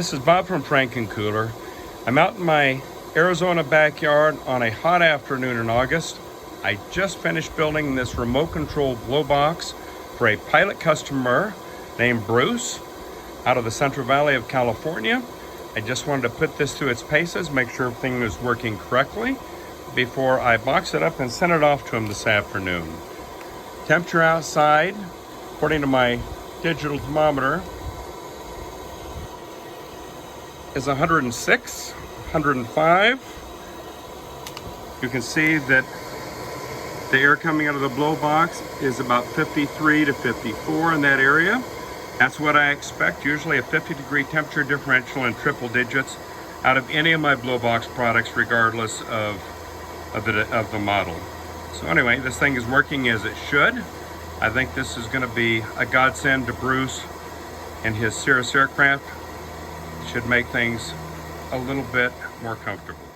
this is Bob from Frankencooler. I'm out in my Arizona backyard on a hot afternoon in August. I just finished building this remote control blow box for a pilot customer named Bruce out of the Central Valley of California. I just wanted to put this through its paces, make sure everything was working correctly before I box it up and send it off to him this afternoon. Temperature outside, according to my digital thermometer, is 106, 105. You can see that the air coming out of the blow box is about 53 to 54 in that area. That's what I expect, usually a 50-degree temperature differential in triple digits out of any of my blow box products, regardless of the model. So anyway, this thing is working as it should. I think this is going to be a godsend to Bruce and his Cirrus aircraft. Should make things a little bit more comfortable.